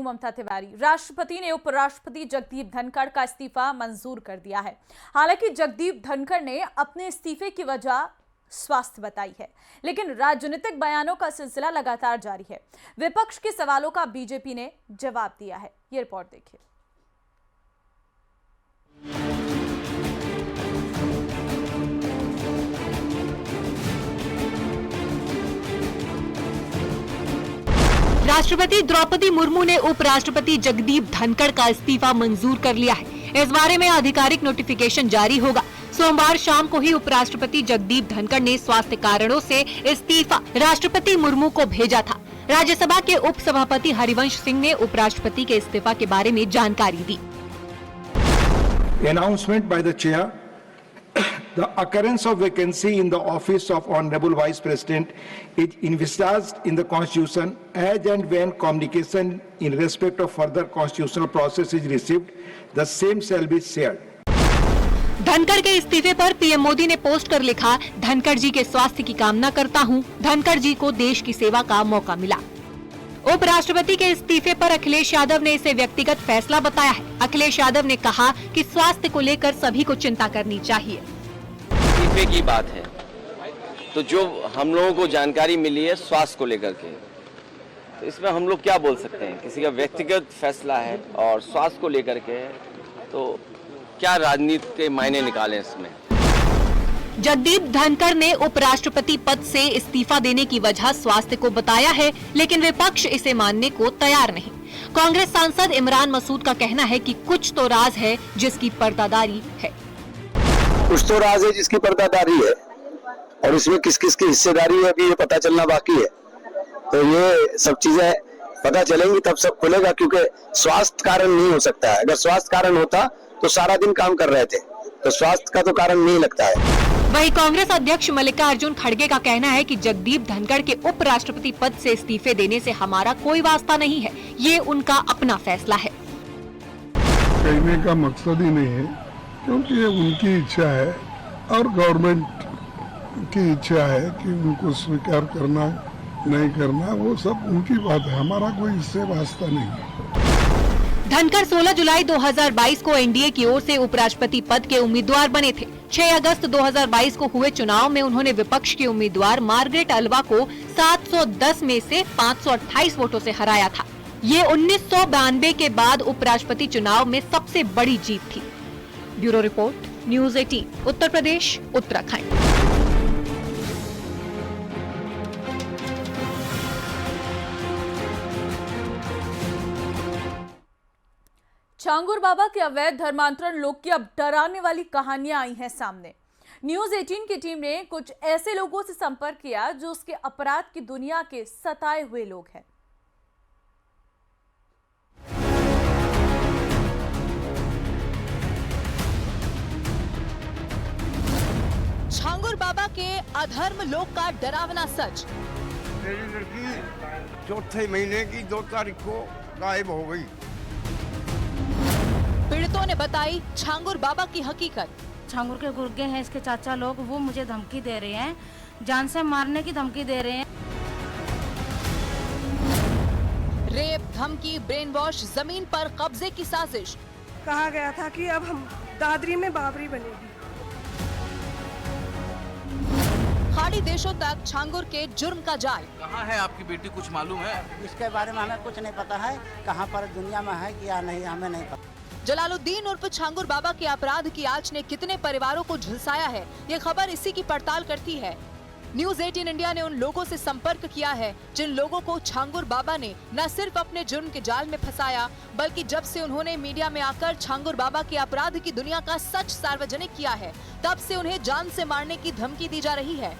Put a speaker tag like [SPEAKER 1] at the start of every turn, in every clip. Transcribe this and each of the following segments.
[SPEAKER 1] ममता तिवारी। राष्ट्रपति ने उपराष्ट्रपति जगदीप धनखड़ का इस्तीफा मंजूर कर दिया है। हालांकि जगदीप धनखड़ ने अपने इस्तीफे की वजह स्वास्थ्य बताई है, लेकिन राजनीतिक बयानों का सिलसिला लगातार जारी है। विपक्ष के सवालों का बीजेपी ने जवाब दिया है। ये रिपोर्ट देखिए।
[SPEAKER 2] राष्ट्रपति द्रौपदी मुर्मू ने उपराष्ट्रपति जगदीप धनखड़ का इस्तीफा मंजूर कर लिया है। इस बारे में आधिकारिक नोटिफिकेशन जारी होगा। सोमवार शाम को ही उपराष्ट्रपति जगदीप धनखड़ ने स्वास्थ्य कारणों से इस्तीफा राष्ट्रपति मुर्मू को भेजा था। राज्यसभा के उपसभापति हरिवंश सिंह ने उपराष्ट्रपति के इस्तीफा के बारे में जानकारी दी।
[SPEAKER 3] Announcement by the chair. The occurrence of vacancy in the office of Honorable Vice President is envisaged in the Constitution as and when communication in respect of further constitutional process is received, the same shall be shared.
[SPEAKER 2] Dhankhar के इस्तीफे पर PM Modi ने post कर लिखा, धनखड़ जी के स्वास्थ्य की कामना करता हूं। धनखड़ जी को देश की सेवा का मौका मिला। उपराष्ट्रपति के इस्तीफे पर अखिलेश यादव ने इसे व्यक्तिगत फैसला बताया है। अखिलेश यादव ने कहा कि स्वास्थ्य को लेकर सभी को चिंता करनी चाहिए।
[SPEAKER 4] इस्तीफे की बात है तो जो हम लोगों को जानकारी मिली है स्वास्थ्य को लेकर के, तो इसमें हम लोग क्या बोल सकते हैं? किसी का व्यक्तिगत फैसला है और स्वास्थ्य को लेकर के, तो क्या राजनीति के मायने निकालें इसमें?
[SPEAKER 2] जगदीप धनखड़ ने उपराष्ट्रपति पद से इस्तीफा देने की वजह स्वास्थ्य को बताया है, लेकिन विपक्ष इसे मानने को तैयार नहीं। कांग्रेस सांसद इमरान मसूद का कहना है कि कुछ तो राज है जिसकी पर्दादारी है।
[SPEAKER 5] कुछ तो राज है जिसकी पर्दादारी है और इसमें किस किस की हिस्सेदारी है अभी ये पता चलना बाकी है। तो ये सब चीजें पता चलेंगी तब सब खुलेगा, क्योंकि स्वास्थ्य कारण नहीं हो सकता है। अगर स्वास्थ्य कारण होता तो सारा दिन काम कर रहे थे, तो स्वास्थ्य का तो कारण नहीं लगता है।
[SPEAKER 2] वहीं कांग्रेस अध्यक्ष मल्लिकार्जुन खड़गे का कहना है कि जगदीप धनखड़ के उपराष्ट्रपति पद से इस्तीफे देने से हमारा कोई वास्ता नहीं है, ये उनका अपना फैसला है।
[SPEAKER 6] कहने का मकसद ही नहीं है, क्योंकि ये उनकी इच्छा है और गवर्नमेंट की इच्छा है कि उनको स्वीकार करना नहीं करना, वो सब उनकी बात है, हमारा कोई इससे वास्ता नहीं है।
[SPEAKER 2] धनखड़ 16 जुलाई 2022 को एनडीए की ओर से उपराष्ट्रपति पद के उम्मीदवार बने थे। 6 अगस्त 2022 को हुए चुनाव में उन्होंने विपक्ष के उम्मीदवार मार्गरेट अल्वा को 710 में से 528 वोटों से हराया था। ये 1992 के बाद उपराष्ट्रपति चुनाव में सबसे बड़ी जीत थी। Bureau report, news 18, Uttar Pradesh, Uttarakhand.
[SPEAKER 1] Changur बाबा के अवैध धर्मांतरण लोग की अब डराने वाली कहानियां आई हैं सामने। न्यूज़ 18 की टीम ने कुछ ऐसे लोगों से संपर्क किया जो उसके अपराध की दुनिया के सताए हुए लोग हैं।
[SPEAKER 2] छांगुर बाबा के अधर्म लोक का डरावना सच।
[SPEAKER 7] मेरी लड़की चौथे महीने की 2 तारीख को गायब हो गई।
[SPEAKER 2] पीड़ितों ने बताई छांगुर बाबा की हकीकत।
[SPEAKER 8] छांगुर के गुर्गे हैं इसके चाचा लोग, वो मुझे धमकी दे रहे हैं, जान से मारने की धमकी दे रहे हैं।
[SPEAKER 2] रेप, धमकी, ब्रेन वॉश, जमीन पर कब्जे की साजिश।
[SPEAKER 9] कहा गया था कि अब हम दादरी में बाबरी बनेगी।
[SPEAKER 2] खाड़ी देशों तक छांगुर के जुर्म का जाल।
[SPEAKER 10] कहाँ है आपकी बेटी, कुछ मालूम है?
[SPEAKER 11] इसके बारे में हमें कुछ नहीं पता है, कहाँ पर दुनिया में है या नहीं, हमें नहीं पता।
[SPEAKER 2] जलालुद्दीन उर्फ छांगुर बाबा के अपराध की आंच ने कितने परिवारों को झुलसाया है, ये खबर इसी की पड़ताल करती है। न्यूज़ 18 इंडिया ने उन लोगों से संपर्क किया है जिन लोगों को छांगुर बाबा ने न सिर्फ अपने जुर्म के जाल में फंसाया, बल्कि जब से उन्होंने मीडिया में आकर छांगुर बाबा के अपराध की दुनिया का सच सार्वजनिक किया है, तब से उन्हें जान से मारने की धमकी दी जा रही है।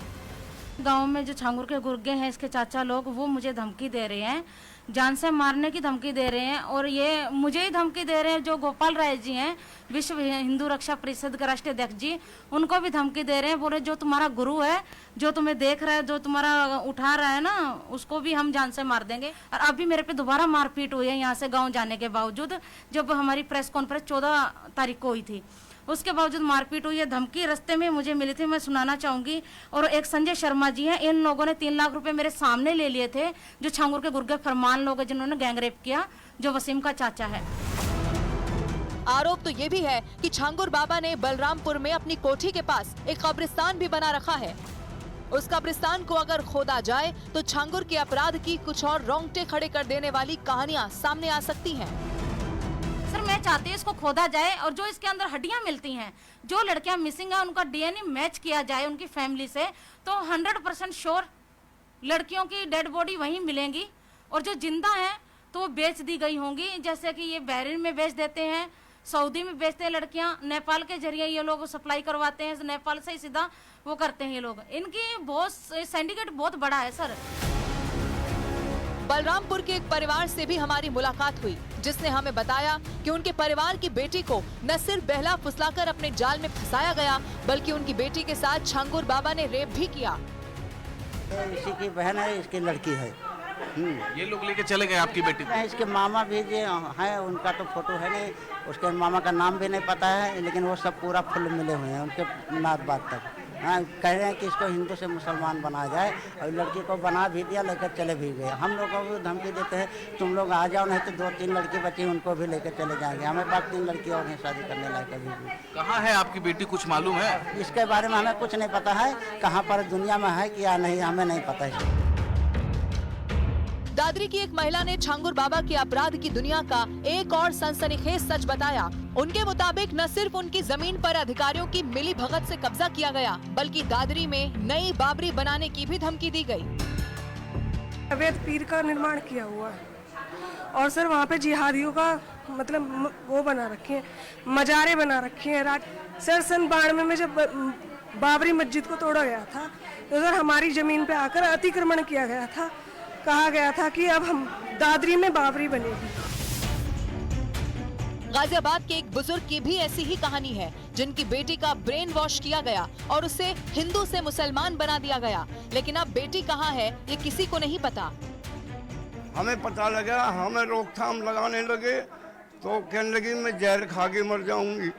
[SPEAKER 8] गांव में जो छांगुर के गुर्गे हैं इसके चाचा लोग, वो मुझे धमकी दे रहे हैं, जान से मारने की धमकी दे रहे हैं। और ये मुझे ही धमकी दे रहे हैं जो गोपाल राय जी हैं, विश्व हिंदू रक्षा परिषद के राष्ट्रीय अध्यक्ष जी, उनको भी धमकी दे रहे हैं। बोले जो तुम्हारा गुरु है, जो तुम्हें देख रहा है, जो तुम्हारा उठा रहा है ना, उसको भी हम जान से मार देंगे। और अभी मेरे पे दोबारा मारपीट हुई है यहाँ से गाँव जाने के बावजूद, जब हमारी प्रेस कॉन्फ्रेंस 14 तारीख को हुई थी। उसके बावजूद मारपीट हुई है, धमकी रास्ते में मुझे मिली थी, मैं सुनाना चाहूंगी। और एक संजय शर्मा जी हैं, इन लोगों ने 3 लाख रुपए मेरे सामने ले लिए थे, जो छांगुर के गुर्गे फरमान लोग हैं जिन्होंने गैंगरेप किया, जो वसीम का चाचा है।
[SPEAKER 2] आरोप तो ये भी है कि छांगुर बाबा ने बलरामपुर में अपनी कोठी के पास एक कब्रिस्तान भी बना रखा है। उस कब्रिस्तान को अगर खोदा जाए तो छांगुर के अपराध की कुछ और रोंगटे खड़े कर देने वाली कहानियां सामने आ सकती हैं।
[SPEAKER 8] सर मैं चाहती हूँ इसको खोदा जाए और जो इसके अंदर हड्डियां मिलती हैं, जो लड़कियां मिसिंग है, उनका डीएनए मैच किया जाए उनकी फैमिली से, तो 100% श्योर लड़कियों की डेड बॉडी वहीं मिलेंगी। और जो जिंदा है तो वो बेच दी गई होंगी, जैसे कि ये बहरीन में बेच देते हैं, सऊदी में बेचते हैं लड़कियां, नेपाल के जरिए ये लोग सप्लाई करवाते हैं, नेपाल से ही सीधा वो करते हैं ये लोग। इनकी बहुत सिंडिकेट बहुत बड़ा है सर।
[SPEAKER 2] बलरामपुर के एक परिवार से भी हमारी मुलाकात हुई, जिसने हमें बताया कि उनके परिवार की बेटी को न सिर्फ बहला फुसलाकर अपने जाल में फंसाया गया, बल्कि उनकी बेटी के साथ छांगुर बाबा ने रेप भी किया।
[SPEAKER 11] इसी की बहन है, इसकी लड़की है।
[SPEAKER 10] ये लोग लेके चले गए आपकी बेटी को?
[SPEAKER 11] इसके मामा भी जो है, उनका तो फोटो है नहीं, उसके मामा का नाम भी नहीं पता है, लेकिन वो सब पूरा फुल मिले हुए हैं उनके नात बात तक। हाँ, कह रहे हैं कि इसको हिंदू से मुसलमान बनाया जाए, और लड़की को बना भी दिया, लेकर चले भी गए। हम लोग को भी धमकी देते हैं, तुम लोग आ जाओ, नहीं तो 2-3 लड़की बची उनको भी लेकर चले जाएंगे। हमें पास 3 लड़की और हैं शादी करने लायक अभी भी।
[SPEAKER 10] कहाँ है आपकी बेटी, कुछ मालूम है?
[SPEAKER 11] इसके बारे में हमें कुछ नहीं पता है, कहाँ पर दुनिया में है कि या नहीं, हमें नहीं पता है।
[SPEAKER 2] दादरी की एक महिला ने छांगुर बाबा के अपराध की दुनिया का एक और सनसनीखेज सच बताया। उनके मुताबिक न सिर्फ उनकी जमीन पर अधिकारियों की मिली भगत से कब्जा किया गया, बल्कि दादरी में नई बाबरी बनाने की भी धमकी दी गई।
[SPEAKER 9] अवैध पीर का निर्माण किया हुआ है, और सर वहाँ पे जिहादियों का मतलब वो बना रखे हैं, मजारे बना रखे हैं। सर सन 92 में जब बाबरी मस्जिद को तोड़ा गया था, तो सर हमारी जमीन पे आकर अतिक्रमण किया गया था, कहा गया था कि अब हम दादरी में बाबरी बनेगी।
[SPEAKER 2] गाजियाबाद के एक बुजुर्ग की भी ऐसी ही कहानी है, जिनकी बेटी का ब्रेन वॉश किया गया और उसे हिंदू से मुसलमान बना दिया गया, लेकिन अब बेटी कहाँ है ये किसी को नहीं पता।
[SPEAKER 7] हमें पता लगा, हमें रोकथाम लगाने लगे, तो कहने लगी मैं जहर खा के मर जाऊंगी।